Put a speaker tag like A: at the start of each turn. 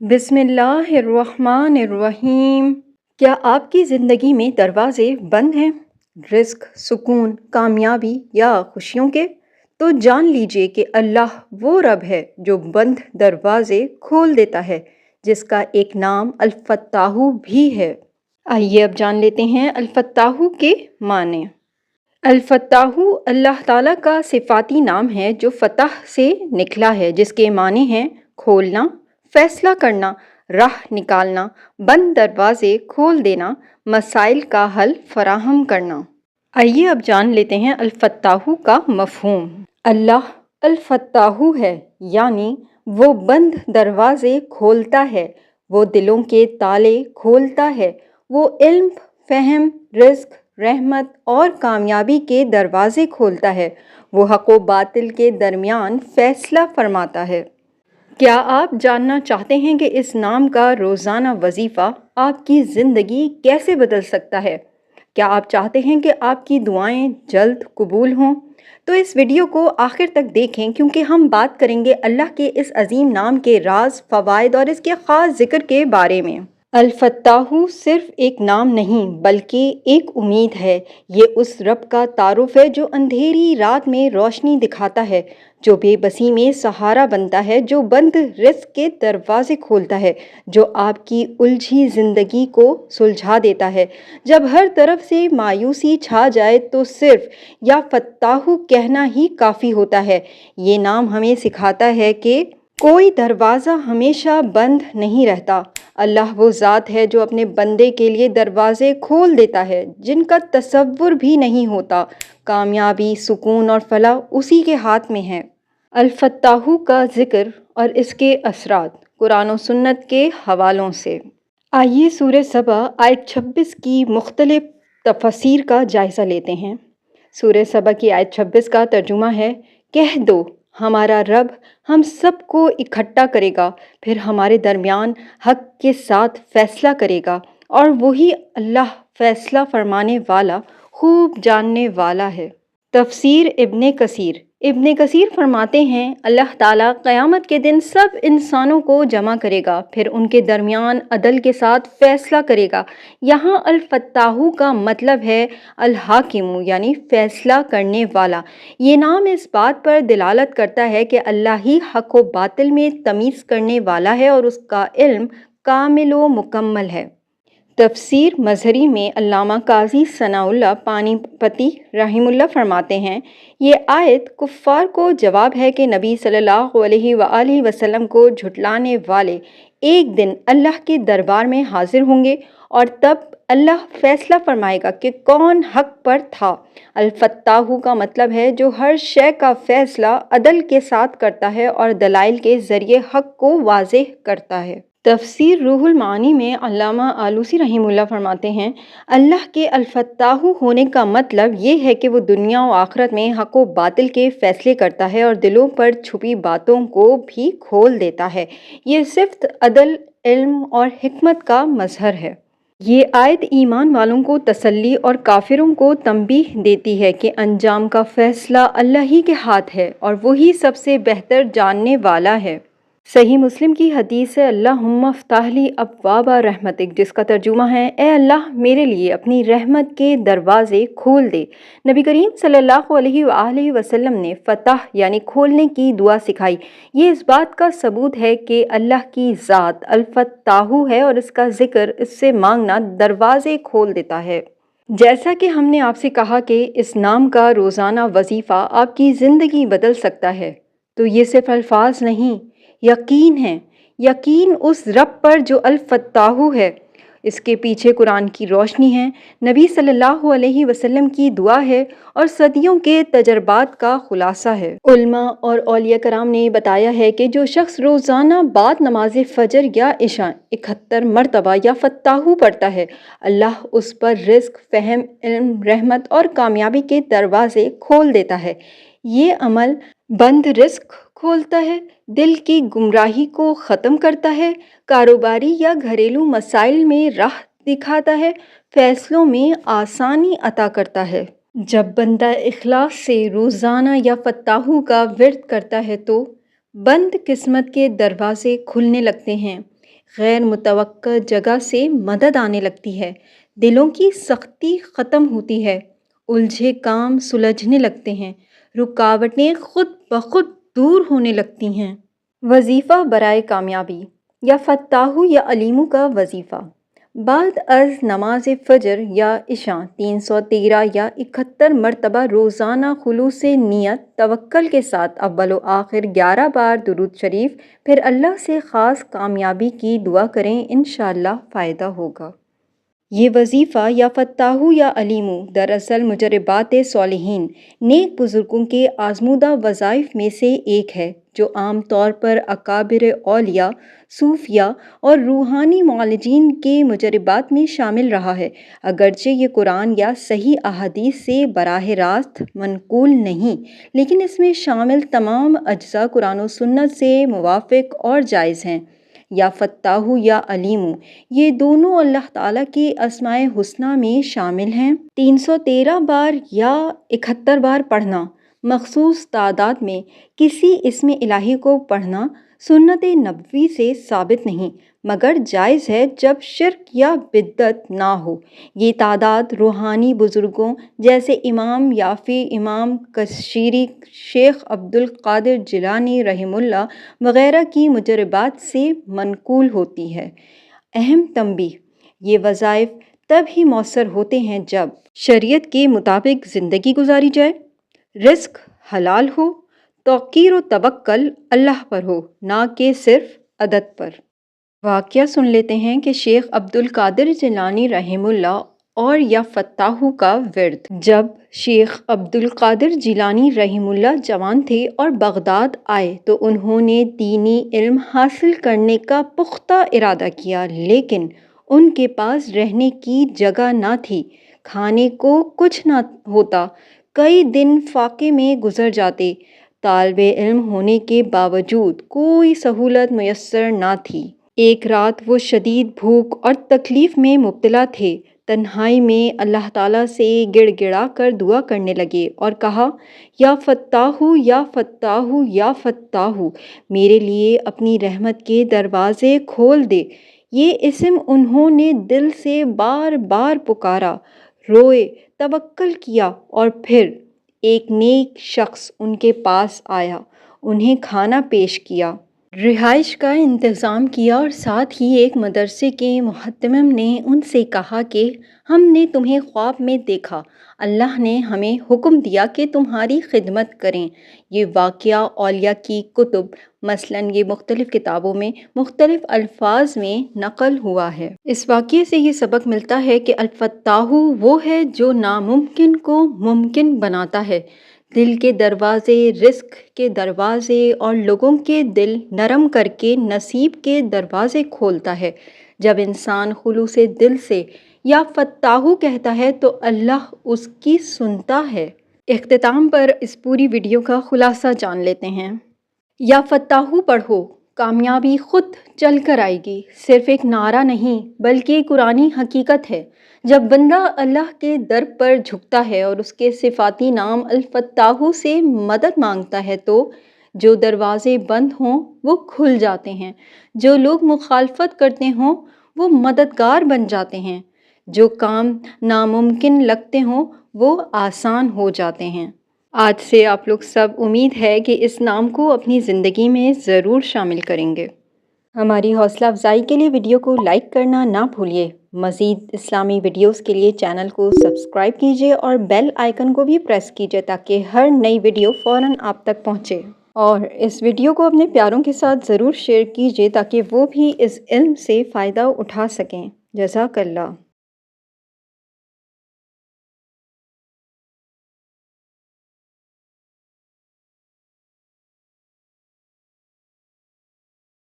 A: بسم اللہ الرحمن الرحیم۔ کیا آپ کی زندگی میں دروازے بند ہیں؟ رزق، سکون، کامیابی یا خوشیوں کے؟ تو جان لیجئے کہ اللہ وہ رب ہے جو بند دروازے کھول دیتا ہے، جس کا ایک نام الفتاح بھی ہے۔ آئیے اب جان لیتے ہیں الفتاح کے معنی۔ الفتاح اللہ تعالیٰ کا صفاتی نام ہے جو فتح سے نکلا ہے، جس کے معنی ہیں کھولنا، فیصلہ کرنا، راہ نکالنا، بند دروازے کھول دینا، مسائل کا حل فراہم کرنا۔ آئیے اب جان لیتے ہیں الفتاح کا مفہوم۔ اللہ الفتاح ہے، یعنی وہ بند دروازے کھولتا ہے، وہ دلوں کے تالے کھولتا ہے، وہ علم، فہم، رزق، رحمت اور کامیابی کے دروازے کھولتا ہے، وہ حق و باطل کے درمیان فیصلہ فرماتا ہے۔ کیا آپ جاننا چاہتے ہیں کہ اس نام کا روزانہ وظیفہ آپ کی زندگی کیسے بدل سکتا ہے؟ کیا آپ چاہتے ہیں کہ آپ کی دعائیں جلد قبول ہوں؟ تو اس ویڈیو کو آخر تک دیکھیں، کیونکہ ہم بات کریں گے اللہ کے اس عظیم نام کے راز، فوائد اور اس کے خاص ذکر کے بارے میں۔ الفتاح صرف ایک نام نہیں بلکہ ایک امید ہے۔ یہ اس رب کا تعارف ہے جو اندھیری رات میں روشنی دکھاتا ہے، جو بے بسی میں سہارا بنتا ہے، جو بند رزق کے دروازے کھولتا ہے، جو آپ کی الجھی زندگی کو سلجھا دیتا ہے۔ جب ہر طرف سے مایوسی چھا جائے تو صرف یا فتاح کہنا ہی کافی ہوتا ہے۔ یہ نام ہمیں سکھاتا ہے کہ کوئی دروازہ ہمیشہ بند نہیں رہتا۔ اللہ وہ ذات ہے جو اپنے بندے کے لیے دروازے کھول دیتا ہے جن کا تصور بھی نہیں ہوتا۔ کامیابی، سکون اور فلاح اسی کے ہاتھ میں ہے۔ الفتاح کا ذکر اور اس کے اثرات قرآن و سنت کے حوالوں سے۔ آئیے سورہ سبا آیت 26 کی مختلف تفاسیر کا جائزہ لیتے ہیں۔ سورہ سبا کی آیت 26 کا ترجمہ ہے، کہہ دو ہمارا رب ہم سب کو اکٹھا کرے گا، پھر ہمارے درمیان حق کے ساتھ فیصلہ کرے گا، اور وہی اللہ فیصلہ فرمانے والا، خوب جاننے والا ہے۔ تفسیر ابن کثیر فرماتے ہیں، اللہ تعالیٰ قیامت کے دن سب انسانوں کو جمع کرے گا، پھر ان کے درمیان عدل کے ساتھ فیصلہ کرے گا۔ یہاں الفتاح کا مطلب ہے الحاکم، یعنی فیصلہ کرنے والا۔ یہ نام اس بات پر دلالت کرتا ہے کہ اللہ ہی حق و باطل میں تمیز کرنے والا ہے اور اس کا علم کامل و مکمل ہے۔ تفسیر مظہری میں علامہ قاضی ثناء اللہ پانی پتی رحمہ اللہ فرماتے ہیں، یہ آیت کفار کو جواب ہے کہ نبی صلی اللہ علیہ وآلہ وسلم کو جھٹلانے والے ایک دن اللہ کے دربار میں حاضر ہوں گے، اور تب اللہ فیصلہ فرمائے گا کہ کون حق پر تھا۔ الفتاح کا مطلب ہے جو ہر شے کا فیصلہ عدل کے ساتھ کرتا ہے اور دلائل کے ذریعے حق کو واضح کرتا ہے۔ تفسیر روح المعانی میں علامہ آلوسی رحمہ اللہ فرماتے ہیں، اللہ کے الفتاح ہونے کا مطلب یہ ہے کہ وہ دنیا و آخرت میں حق و باطل کے فیصلے کرتا ہے اور دلوں پر چھپی باتوں کو بھی کھول دیتا ہے۔ یہ صفت عدل، علم اور حکمت کا مظہر ہے۔ یہ آیت ایمان والوں کو تسلی اور کافروں کو تنبیہ دیتی ہے کہ انجام کا فیصلہ اللہ ہی کے ہاتھ ہے اور وہی سب سے بہتر جاننے والا ہے۔ صحیح مسلم کی حدیث ہے، اللہم افتح لی ابواب رحمتک، جس کا ترجمہ ہے، اے اللہ میرے لیے اپنی رحمت کے دروازے کھول دے۔ نبی کریم صلی اللہ علیہ وآلہ وسلم نے فتح یعنی کھولنے کی دعا سکھائی۔ یہ اس بات کا ثبوت ہے کہ اللہ کی ذات الفتاح ہے اور اس کا ذکر، اس سے مانگنا دروازے کھول دیتا ہے۔ جیسا کہ ہم نے آپ سے کہا کہ اس نام کا روزانہ وظیفہ آپ کی زندگی بدل سکتا ہے، تو یہ صرف الفاظ نہیں، یقین ہے۔ یقین اس رب پر جو الفتاح ہے۔ اس کے پیچھے قرآن کی روشنی ہے، نبی صلی اللہ علیہ وسلم کی دعا ہے اور صدیوں کے تجربات کا خلاصہ ہے۔ علماء اور اولیاء کرام نے بتایا ہے کہ جو شخص روزانہ بعد نماز فجر یا عشاء 71 مرتبہ یا فتاح پڑھتا ہے، اللہ اس پر رزق، فہم، علم، رحمت اور کامیابی کے دروازے کھول دیتا ہے۔ یہ عمل بند رزق کھولتا ہے، دل کی گمراہی کو ختم کرتا ہے، کاروباری یا گھریلو مسائل میں راہ دکھاتا ہے، فیصلوں میں آسانی عطا کرتا ہے۔ جب بندہ اخلاص سے روزانہ یا فتاح کا ورد کرتا ہے تو بند قسمت کے دروازے کھلنے لگتے ہیں۔ غیر متوقع جگہ سے مدد آنے لگتی ہے، دلوں کی سختی ختم ہوتی ہے، الجھے کام سلجھنے لگتے ہیں، رکاوٹیں خود بخود دور ہونے لگتی ہیں۔ وظیفہ برائے کامیابی یا فتاحو یا علیمو کا وظیفہ۔ بعد از نماز فجر یا عشاء 313 یا 71 مرتبہ روزانہ خلوص نیت توکل کے ساتھ اول و آخر 11 بار درود شریف، پھر اللہ سے خاص کامیابی کی دعا کریں، انشاءاللہ فائدہ ہوگا۔ یہ وظیفہ یا فتاحو یا علیمو دراصل مجربات صالحین، نیک بزرگوں کے آزمودہ وظائف میں سے ایک ہے، جو عام طور پر اکابر اولیاء، صوفیاء اور روحانی معالجین کے مجربات میں شامل رہا ہے، اگرچہ یہ قرآن یا صحیح احادیث سے براہ راست منقول نہیں، لیکن اس میں شامل تمام اجزاء قرآن و سنت سے موافق اور جائز ہیں۔ یا فتاحو یا علیمو، یہ دونوں اللہ تعالیٰ کے اسماء حسنیٰ میں شامل ہیں۔ 313 بار یا 71 بار پڑھنا، مخصوص تعداد میں کسی اسم الہی کو پڑھنا سنت نبوی سے ثابت نہیں، مگر جائز ہے جب شرک یا بدعت نہ ہو۔ یہ تعداد روحانی بزرگوں جیسے امام یافی، امام کشیری، شیخ عبد القادر جیلانی رحمہ اللہ وغیرہ کی مجربات سے منقول ہوتی ہے۔ اہم تنبیہ: یہ وظائف تب ہی مؤثر ہوتے ہیں جب شریعت کے مطابق زندگی گزاری جائے، رزق حلال ہو، توقیر و توکل اللہ پر ہو، نہ کہ صرف عدد پر۔ واقعہ سن لیتے ہیں کہ شیخ عبد القادر جیلانی رحمہ اللہ اور یا فتاحو کا ورد۔ جب شیخ عبد القادر جیلانی رحمہ اللہ جوان تھے اور بغداد آئے تو انہوں نے دینی علم حاصل کرنے کا پختہ ارادہ کیا، لیکن ان کے پاس رہنے کی جگہ نہ تھی، کھانے کو کچھ نہ ہوتا، کئی دن فاقے میں گزر جاتے، طالب علم ہونے کے باوجود کوئی سہولت میسر نہ تھی۔ ایک رات وہ شدید بھوک اور تکلیف میں مبتلا تھے، تنہائی میں اللہ تعالیٰ سے گڑ گڑا کر دعا کرنے لگے اور کہا، یا فتاحو یا فتاحو یا فتاحو، میرے لیے اپنی رحمت کے دروازے کھول دے۔ یہ اسم انہوں نے دل سے بار بار پکارا، روئے، توکل کیا، اور پھر ایک نیک شخص ان کے پاس آیا، انہیں کھانا پیش کیا، رہائش کا انتظام کیا، اور ساتھ ہی ایک مدرسے کے محتمم نے ان سے کہا کہ ہم نے تمہیں خواب میں دیکھا، اللہ نے ہمیں حکم دیا کہ تمہاری خدمت کریں۔ یہ واقعہ اولیاء کی کتب، مثلاً یہ مختلف کتابوں میں مختلف الفاظ میں نقل ہوا ہے۔ اس واقعے سے یہ سبق ملتا ہے کہ الفتاحو وہ ہے جو ناممکن کو ممکن بناتا ہے، دل کے دروازے، رزق کے دروازے اور لوگوں کے دل نرم کر کے نصیب کے دروازے کھولتا ہے۔ جب انسان خلوص دل سے یا فتاحو کہتا ہے تو اللہ اس کی سنتا ہے۔ اختتام پر اس پوری ویڈیو کا خلاصہ جان لیتے ہیں۔ یا فتاحو پڑھو، کامیابی خود چل کر آئے گی، صرف ایک نعرہ نہیں بلکہ قرآنی حقیقت ہے۔ جب بندہ اللہ کے در پر جھکتا ہے اور اس کے صفاتی نام الفتاحو سے مدد مانگتا ہے تو جو دروازے بند ہوں وہ کھل جاتے ہیں، جو لوگ مخالفت کرتے ہوں وہ مددگار بن جاتے ہیں، جو کام ناممکن لگتے ہوں وہ آسان ہو جاتے ہیں۔ آج سے آپ لوگ سب امید ہے کہ اس نام کو اپنی زندگی میں ضرور شامل کریں گے۔ ہماری حوصلہ افزائی کے لیے ویڈیو کو لائک کرنا نہ بھولیے۔ مزید اسلامی ویڈیوز کے لیے چینل کو سبسکرائب کیجیے اور بیل آئیکن کو بھی پریس کیجیے تاکہ ہر نئی ویڈیو فوراً آپ تک پہنچے۔ اور اس ویڈیو کو اپنے پیاروں کے ساتھ ضرور شیئر کیجیے تاکہ وہ بھی اس علم سے فائدہ اٹھا سکیں۔ جزاک اللہ۔